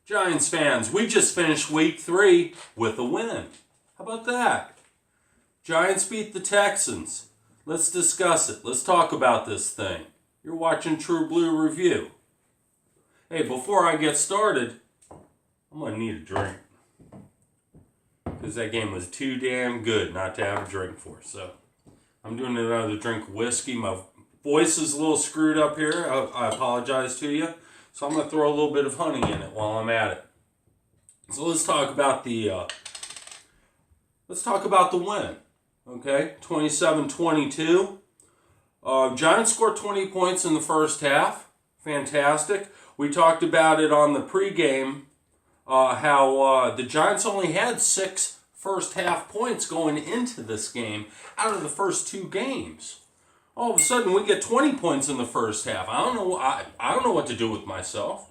Giants fans, we just finished week 3 with a win. How about that? Giants beat the Texans. Let's discuss it. Let's talk about this thing. You're watching True Blue Review. Hey, before I get started, I'm going to need a drink. Because that game was too damn good not to have a drink for. So, I'm doing another drink of whiskey. My voice is a little screwed up here. I apologize to you. So I'm going to throw a little bit of honey in it while I'm at it. So let's talk about the win. Okay, 27-22. Giants scored 20 points in the first half. Fantastic. We talked about it on the pregame, how the Giants only had 6 first half points going into this game out of the first 2 games. All of a sudden, we get 20 points in the first half. I don't know. I don't know what to do with myself.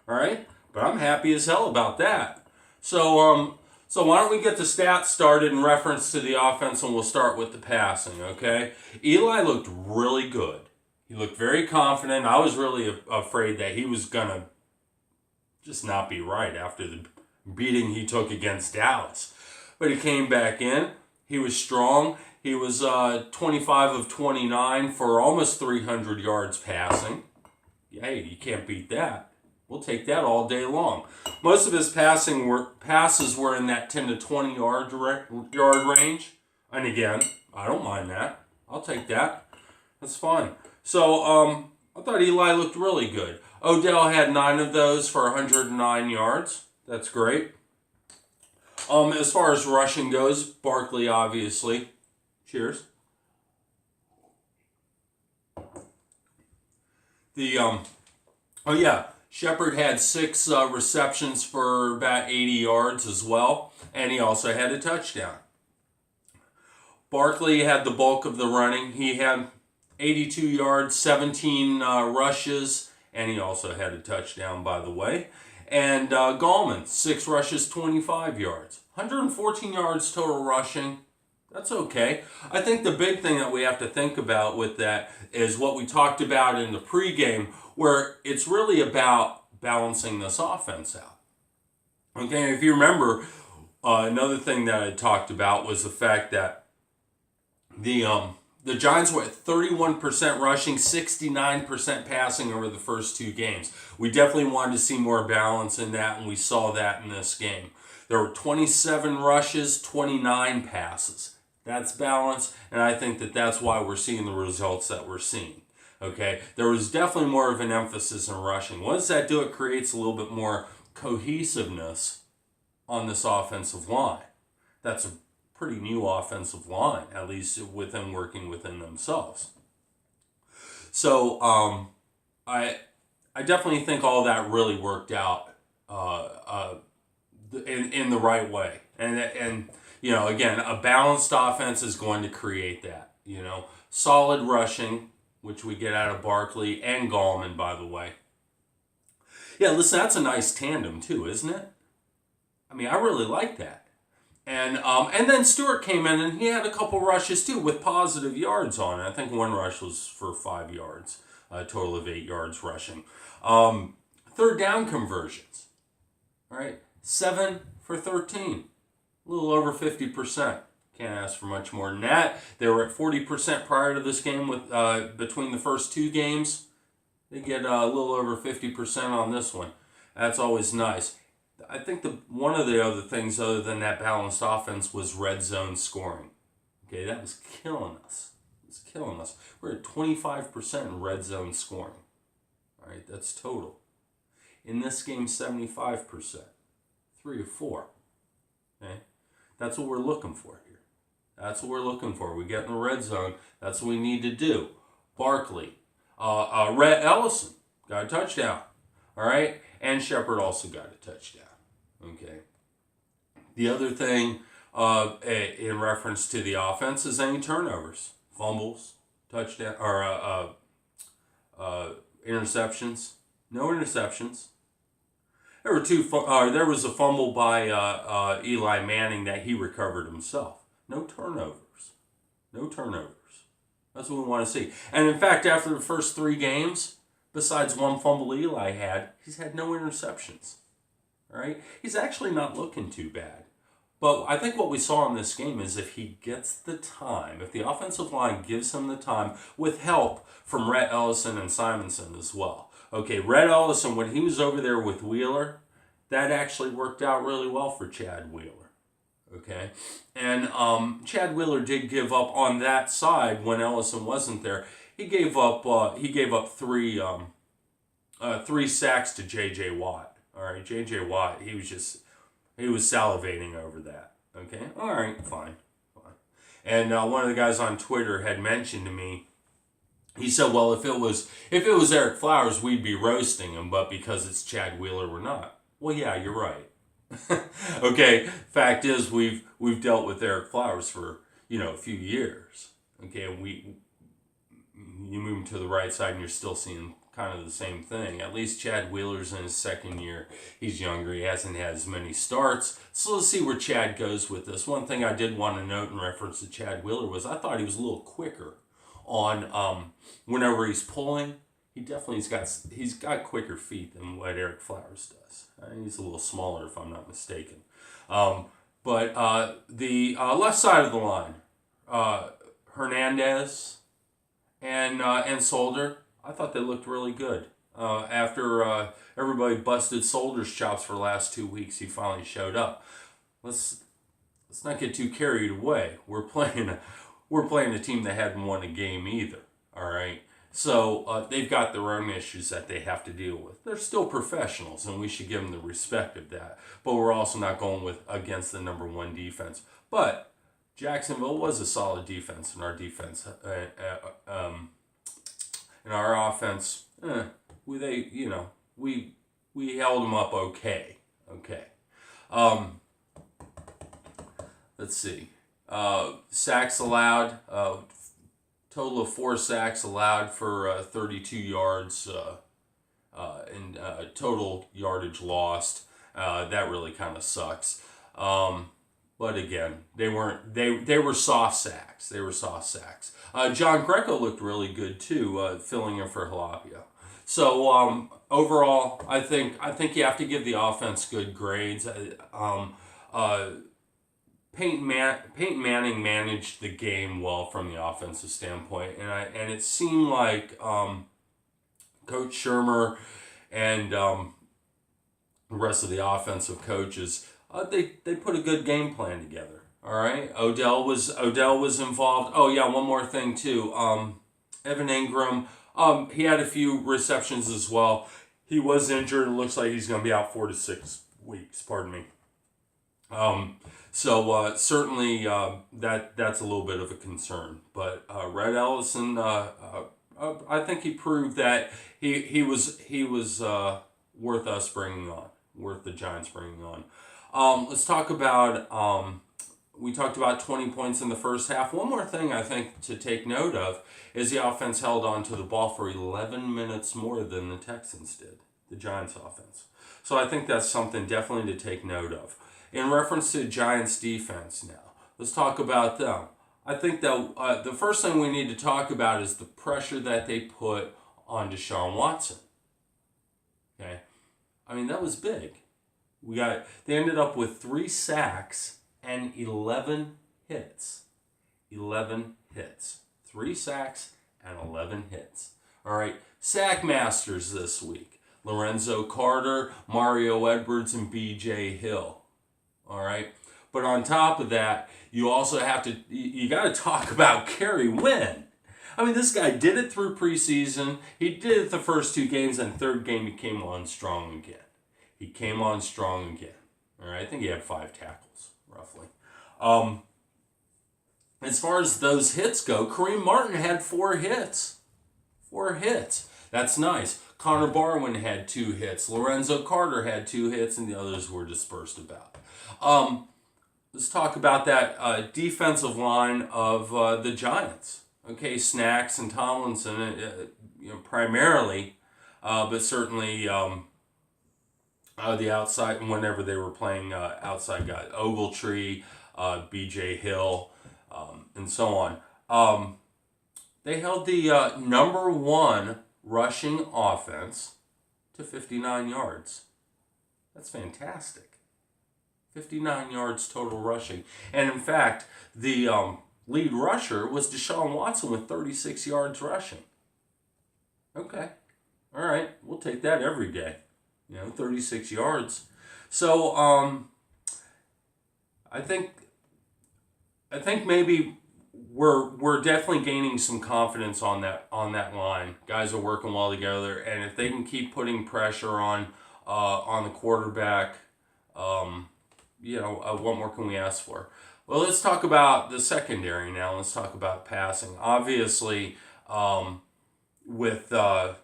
All right, but I'm happy as hell about that. So why don't we get the stats started in reference to the offense, and we'll start with the passing. Okay, Eli looked really good. He looked very confident. I was really afraid that he was gonna just not be right after the beating he took against Dallas, but he came back in. He was strong. He was 25 of 29 for almost 300 yards passing. Hey, you can't beat that. We'll take that all day long. Most of his passes were in that 10 to 20 yard range. And again, I don't mind that. I'll take that. That's fine. So I thought Eli looked really good. Odell had 9 of those for 109 yards. That's great. As far as rushing goes, Barkley obviously. Cheers. Shepard had 6 receptions for about 80 yards as well, and he also had a touchdown. Barkley had the bulk of the running. He had 82 yards, 17 rushes, and he also had a touchdown, by the way. And Gallman, 6 rushes, 25 yards. 114 yards total rushing. That's okay. I think the big thing that we have to think about with that is what we talked about in the pregame, where it's really about balancing this offense out. Okay, if you remember, another thing that I talked about was the fact that the Giants were at 31% rushing, 69% passing over the first 2 games. We definitely wanted to see more balance in that, and we saw that in this game. There were 27 rushes, 29 passes. That's balance, and I think that that's why we're seeing the results that we're seeing. Okay, there was definitely more of an emphasis in rushing. What does that do? It creates a little bit more cohesiveness on this offensive line. That's a pretty new offensive line, at least with them working within themselves. So I definitely think all that really worked out in the right way, and you know, again, a balanced offense is going to create that. You know, solid rushing, which we get out of Barkley and Gallman, by the way. Yeah, listen, that's a nice tandem too, isn't it? I mean, I really like that. And then Stewart came in and he had a couple rushes too with positive yards on it. I think one rush was for 5 yards, a total of 8 yards rushing. Third down conversions, all right, 7 for 13. A little over 50%. Can't ask for much more than that. They were at 40% prior to this game with between the first 2 games. They get a little over 50% on this one. That's always nice. I think one of the other things other than that balanced offense was red zone scoring. Okay, that was killing us. It was killing us. We're at 25% in red zone scoring. All right, that's total. In this game, 75%. 3 of 4. Okay. That's what we're looking for here. That's what we're looking for. We get in the red zone. That's what we need to do. Barkley. Rhett Ellison got a touchdown. All right? And Shepard also got a touchdown. Okay. The other thing in reference to the offense is any turnovers. Fumbles, touchdown, or interceptions. No interceptions. There was a fumble by Eli Manning that he recovered himself. No turnovers. No turnovers. That's what we want to see. And in fact, after the first 3 games, besides one fumble Eli had, he's had no interceptions. All right, he's actually not looking too bad. But I think what we saw in this game is if he gets the time, if the offensive line gives him the time, with help from Rhett Ellison and Simonson as well. Okay, Rhett Ellison, when he was over there with Wheeler, that actually worked out really well for Chad Wheeler. Okay, and Chad Wheeler did give up on that side when Ellison wasn't there. He gave up. He gave up three sacks to J.J. Watt. All right, J.J. Watt. He was salivating over that. Okay, all right, fine. And one of the guys on Twitter had mentioned to me. He said, "Well, if it was Eric Flowers, we'd be roasting him, but because it's Chad Wheeler, we're not." Well, yeah, you're right. Okay, fact is we've dealt with Eric Flowers for a few years. Okay, and you move him to the right side and you're still seeing kind of the same thing. At least Chad Wheeler's in his second year. He's younger. He hasn't had as many starts. So let's see where Chad goes with this. One thing I did want to note in reference to Chad Wheeler was I thought he was a little quicker on whenever he's pulling. He's got quicker feet than what Eric Flowers does. He's a little smaller if I'm not mistaken. But the left side of the line, Hernandez and Solder, I thought they looked really good. After everybody busted Solder's chops for the last 2 weeks, he finally showed up. Let's not get too carried away. We're playing a team that hadn't won a game either. All right. So they've got their own issues that they have to deal with. They're still professionals, and we should give them the respect of that. But we're also not going against the number one defense. But Jacksonville was a solid defense, and our defense, and our offense, we held them up okay. Okay. Let's see. Sacks allowed. Total of 4 sacks allowed for 32 yards and total yardage lost. That really kind of sucks. But again, they were soft sacks. They were soft sacks. John Greco looked really good too, filling in for Jalapio. So overall, I think you have to give the offense good grades. Peyton Manning managed the game well from the offensive standpoint, and it seemed like Coach Shermer and the rest of the offensive coaches they put a good game plan together. All right, Odell was involved. Oh yeah, one more thing too. Evan Ingram, he had a few receptions as well. He was injured. It looks like he's going to be out 4 to 6 weeks. Pardon me. So certainly that's a little bit of a concern. But Rhett Ellison, I think he proved that he was worth us bringing on, worth the Giants bringing on. Let's talk about. We talked about 20 points in the first half. One more thing I think to take note of is the offense held on to the ball for 11 minutes more than the Texans did, the Giants offense. So I think that's something definitely to take note of. In reference to the Giants defense now, let's talk about them. I think that the first thing we need to talk about is the pressure that they put on Deshaun Watson. Okay? I mean, that was big. They ended up with 3 sacks and 11 hits. 11 hits. 3 sacks and 11 hits. All right, sack masters this week. Lorenzo Carter, Mario Edwards, and B.J. Hill. All right, but on top of that, you also have to, you got to talk about Kerry Wynn. I mean, this guy did it through preseason. He did it the first 2 games, and third game he came on strong again. He came on strong again. All right, I think he had 5 tackles, roughly. As far as those hits go, Kareem Martin had 4 hits. 4 hits. That's nice. Connor Barwin had 2 hits. Lorenzo Carter had 2 hits, and the others were dispersed about. Let's talk about that defensive line of the Giants. Okay, Snacks and Tomlinson, primarily, but certainly the outside, whenever they were playing outside guys, Ogletree, B.J. Hill, and so on. They held the number 1 rushing offense to 59 yards. That's fantastic. 59 yards total rushing. And in fact, the lead rusher was Deshaun Watson with 36 yards rushing. Okay. All right. We'll take that every day. 36 yards. So I think maybe we're definitely gaining some confidence on that line. Guys are working well together, and if they can keep putting pressure on the quarterback, what more can we ask for? Well, let's talk about the secondary now. Let's talk about passing. Obviously, with the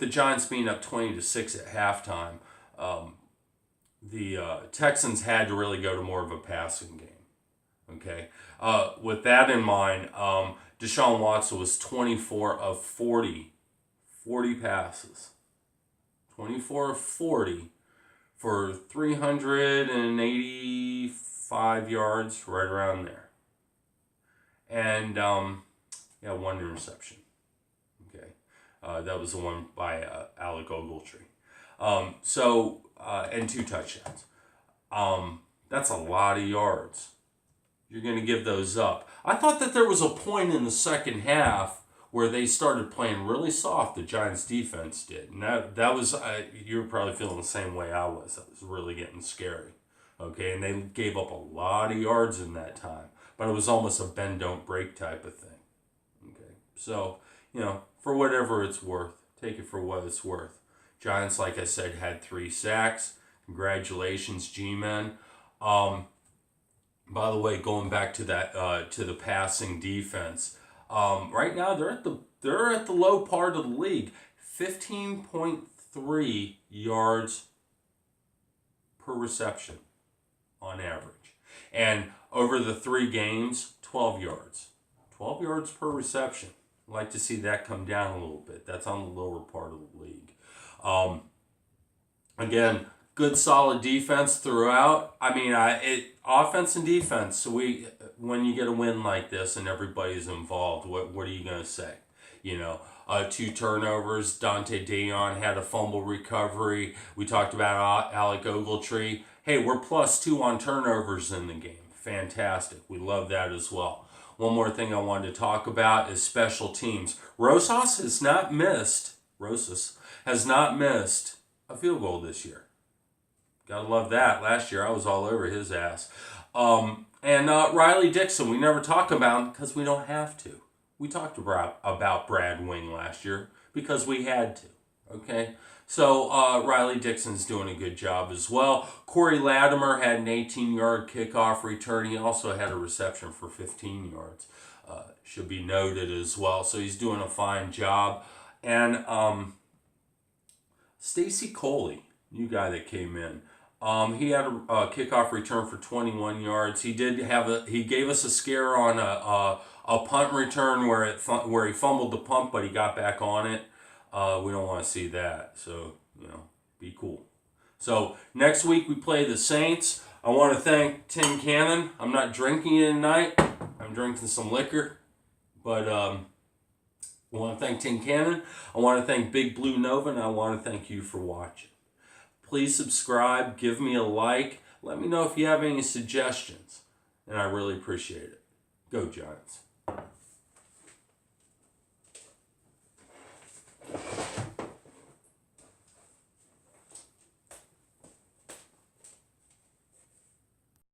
Giants being up 20-6 at halftime, the Texans had to really go to more of a passing game. Okay. With that in mind, Deshaun Watson was 24 of 40 passes. 24 of 40 for 385 yards, right around there. And, one interception. Okay. That was the one by Alec Ogletree. And 2 touchdowns. That's a lot of yards. You're going to give those up. I thought that there was a point in the second half where they started playing really soft. The Giants defense did. And that was, you were probably feeling the same way I was. That was really getting scary. Okay, and they gave up a lot of yards in that time. But it was almost a bend, don't break type of thing. Okay, so, for whatever it's worth, take it for what it's worth. Giants, like I said, had 3 sacks. Congratulations, G-Men. By the way, going back to that to the passing defense, right now they're at the low part of the league, 15.3 yards per reception on average, and over the 3 games, 12 yards, 12 yards per reception. I'd like to see that come down a little bit. That's on the lower part of the league. Again, good solid defense throughout. I mean, offense and defense. So when you get a win like this and everybody's involved, what are you gonna say? 2 turnovers. Dante Dion had a fumble recovery. We talked about Alec Ogletree. Hey, we're +2 on turnovers in the game. Fantastic. We love that as well. One more thing I wanted to talk about is special teams. Rosas has not missed a field goal this year. Gotta love that. Last year I was all over his ass. And Riley Dixon, we never talk about him because we don't have to. We talked about Brad Wing last year because we had to. Okay? So Riley Dixon's doing a good job as well. Corey Latimer had an 18-yard kickoff return. He also had a reception for 15 yards. Should be noted as well. So he's doing a fine job. And Stacy Coley, new guy that came in. He had a kickoff return for 21 yards. He gave us a scare on a punt return where he fumbled the punt, but he got back on it. We don't want to see that. So, be cool. So, next week we play the Saints. I want to thank Tim Cannon. I'm not drinking it tonight. I'm drinking some liquor. But I want to thank Tim Cannon. I want to thank Big Blue Nova, and I want to thank you for watching. Please subscribe, give me a like. Let me know if you have any suggestions, and I really appreciate it. Go Giants.